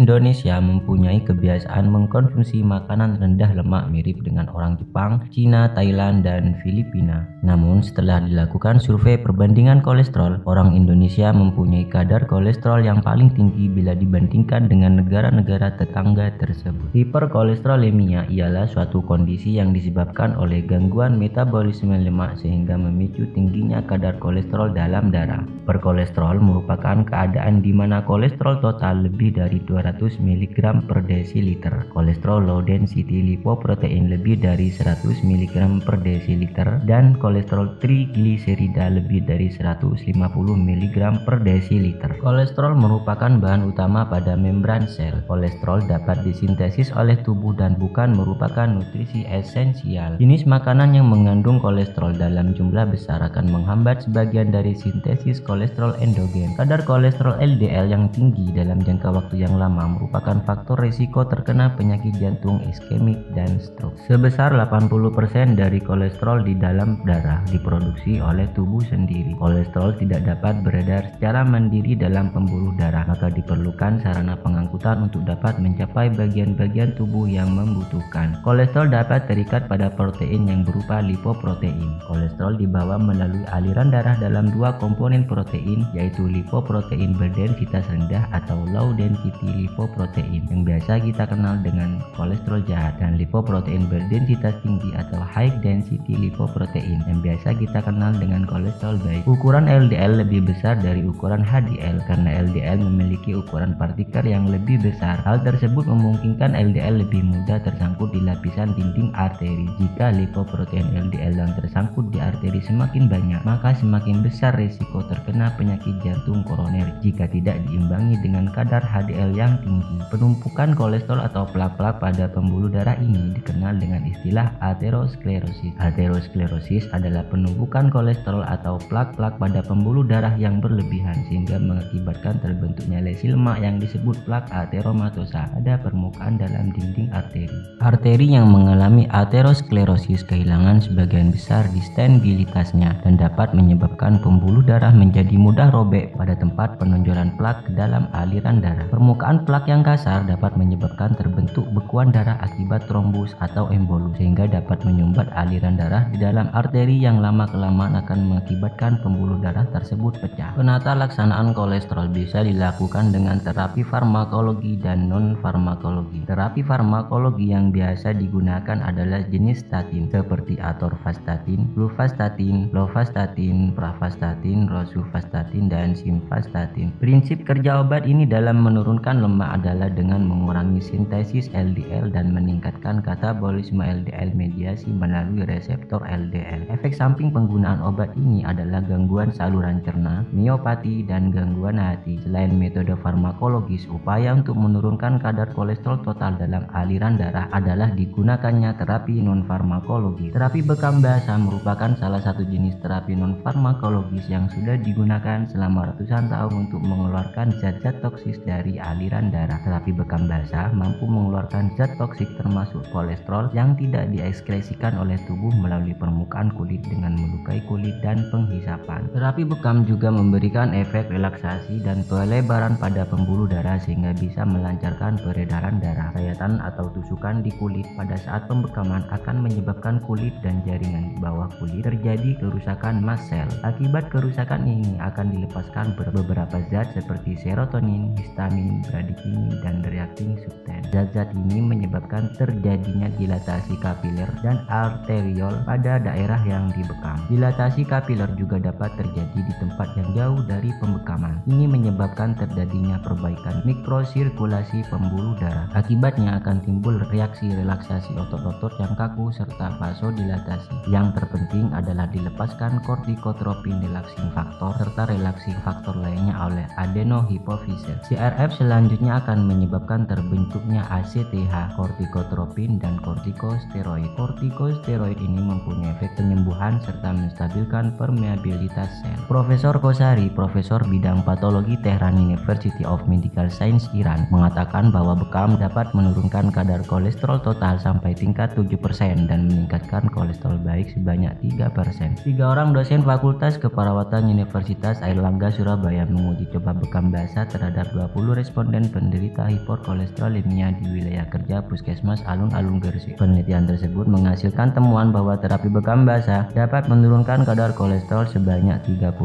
Indonesia mempunyai kebiasaan mengkonsumsi makanan rendah lemak mirip dengan orang Jepang, Cina, Thailand, dan Filipina. Namun setelah dilakukan survei perbandingan kolesterol, orang Indonesia mempunyai kadar kolesterol yang paling tinggi bila dibandingkan dengan negara-negara tetangga tersebut. Hiperkolesterolemia ialah suatu kondisi yang disebabkan oleh gangguan metabolisme lemak sehingga memicu tingginya kadar kolesterol dalam darah. Hiperkolesterol merupakan keadaan di mana kolesterol total lebih dari 200 mg per desiliter. Kolesterol low density lipoprotein lebih dari 100 mg per desiliter dan kolesterol trigliserida lebih dari 150 mg per desiliter. Kolesterol merupakan bahan utama pada membran sel. Kolesterol dapat disintesis oleh tubuh dan bukan merupakan nutrisi esensial. Jenis makanan yang mengandung kolesterol dalam jumlah besar akan menghambat sebagian dari sintesis kolesterol endogen. Kadar kolesterol LDL yang tinggi dalam jangka waktu yang lama merupakan faktor risiko terkena penyakit jantung iskemik dan stroke. Sebesar 80% dari kolesterol di dalam darah diproduksi oleh tubuh sendiri. Kolesterol tidak dapat beredar secara mandiri dalam pembuluh darah, maka diperlukan sarana pengangkutan untuk dapat mencapai bagian-bagian tubuh yang membutuhkan. Kolesterol dapat terikat pada protein yang berupa lipoprotein. Kolesterol dibawa melalui aliran darah dalam dua komponen protein, yaitu lipoprotein berdensitas rendah atau low density lipoprotein yang biasa kita kenal dengan kolesterol jahat, dan lipoprotein berdensitas tinggi atau high density lipoprotein yang biasa kita kenal dengan kolesterol baik. Ukuran LDL lebih besar dari ukuran HDL karena LDL memiliki ukuran partikel yang lebih besar. Hal tersebut memungkinkan LDL lebih mudah tersangkut di lapisan dinding arteri. Jika lipoprotein LDL yang tersangkut di arteri semakin banyak, maka semakin besar risiko terkena penyakit jantung koroner jika tidak diimbangi dengan kadar HDL yang tinggi. Penumpukan kolesterol atau plak-plak pada pembuluh darah ini dikenal dengan istilah aterosklerosis. Aterosklerosis adalah penumpukan kolesterol atau plak-plak pada pembuluh darah yang berlebihan sehingga mengakibatkan terbentuknya lesi lemak yang disebut plak ateromatosa pada permukaan dalam dinding arteri. Arteri yang mengalami aterosklerosis kehilangan sebagian besar distensibilitasnya dan dapat menyebabkan pembuluh darah menjadi mudah robek pada tempat penonjolan plak ke dalam aliran darah. Permukaan plak yang kasar dapat menyebabkan terbentuk bekuan darah akibat trombus atau embolus sehingga dapat menyumbat aliran darah di dalam arteri yang lama-kelamaan akan mengakibatkan pembuluh darah tersebut pecah. Penata laksanaan kolesterol bisa dilakukan dengan terapi farmakologi dan non-farmakologi. Terapi farmakologi yang biasa digunakan adalah jenis statin seperti atorvastatin, fluvastatin, lovastatin, pravastatin, rosuvastatin, dan simvastatin. Prinsip kerja obat ini dalam menurunkan lemak adalah dengan mengurangi sintesis LDL dan meningkatkan katabolisme LDL mediasi melalui reseptor LDL. Efek samping penggunaan obat ini adalah gangguan saluran cerna, miopati, dan gangguan hati. Selain metode farmakologis, upaya untuk menurunkan kadar kolesterol total dalam aliran darah adalah digunakannya terapi non-farmakologis. Terapi bekam basah merupakan salah satu jenis terapi non-farmakologis yang sudah digunakan selama ratusan tahun untuk mengeluarkan zat-zat toksis dari aliran darah. Terapi bekam basah mampu mengeluarkan zat toksik termasuk kolesterol yang tidak diekskresikan oleh tubuh melalui permukaan kulit dengan melukai kulit dan penghisapan. Terapi bekam juga memberikan efek relaksasi dan pelebaran pada pembuluh darah sehingga bisa melancarkan peredaran darah. Sayatan atau tusukan di kulit pada saat pembekaman akan menyebabkan kulit dan jaringan di bawah kulit terjadi kerusakan mast sel. Akibat kerusakan ini akan dilepaskan beberapa zat seperti serotonin, histamin, bradikinin, dan reaktin substan. Zat-zat ini menyebabkan terjadinya dilatasi kapiler dan arteriol pada daerah yang dibekam. Dilatasi kapiler juga dapat terjadi di tempat yang jauh dari pembekaman. Ini menyebabkan terjadinya perbaikan mikrosirkulasi pembuluh darah. Akibatnya akan timbul reaksi relaksasi otot-otot yang kaku serta vasodilatasi. Yang terpenting adalah dilepaskan kortikotropin relaxing faktor serta relaxing faktor lainnya oleh adenohypophysis. CRF selanjutnya akan menyebabkan terbentuknya ACTH, kortikotropin, dan kortikosteroid. Kortikosteroid ini mempunyai efek penyembuhan serta menstabilkan permeabilitas sel. Profesor Kosari, profesor bidang patologi Tehran University of Medical Science Iran, mengatakan bahwa bekam dapat menurunkan kadar kolesterol total sampai tingkat 7% dan meningkatkan kolesterol baik sebanyak 3%. 3 orang dosen Fakultas Keperawatan Universitas Airlangga Surabaya menguji coba bekam basah terhadap 20 responden penderita hiperkolesterolemia di wilayah kerja Puskesmas Alun-Alun Gresik. Penelitian tersebut menghasilkan temuan bahwa terapi bekam basah dapat menurunkan kadar kolesterol sebanyak 30,78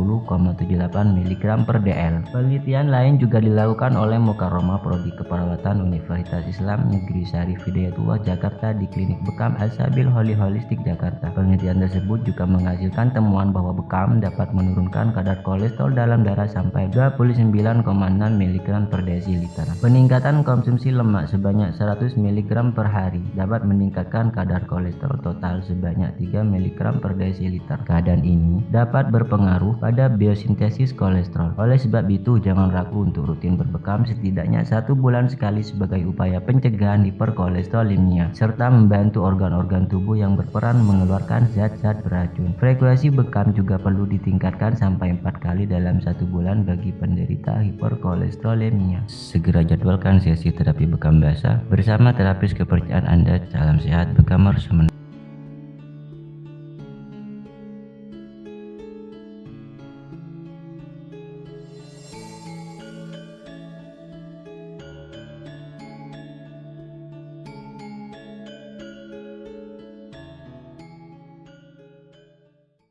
mg per dl. Penelitian lain juga dilakukan oleh Mukarromah Prodi Keperawatan Universitas Islam Negeri Syarif Hidayatullah Jakarta di Klinik Bekam Al-Sabil Holistik Jakarta. Penelitian tersebut juga menghasilkan temuan bahwa bekam dapat menurunkan kadar kolesterol dalam darah sampai 29,6 mg per desiliter. Peningkatan konsumsi lemak sebanyak 100 mg per hari dapat meningkatkan kadar kolesterol total sebanyak 3 mg per desiliter. Keadaan ini dapat berpengaruh pada biosintesis kolesterol. Oleh sebab itu, jangan ragu untuk rutin berbekam setidaknya 1 bulan sekali sebagai upaya pencegahan hiperkolesterolemia serta membantu organ-organ tubuh yang berperan mengeluarkan zat-zat beracun. Frekuensi bekam juga perlu ditingkatkan sampai 4 kali dalam 1 bulan bagi penderita hiperkolesterolemia. Segera jadwalkan sesi terapi bekam basah bersama terapis kepercayaan Anda. Salam sehat, Bekamers.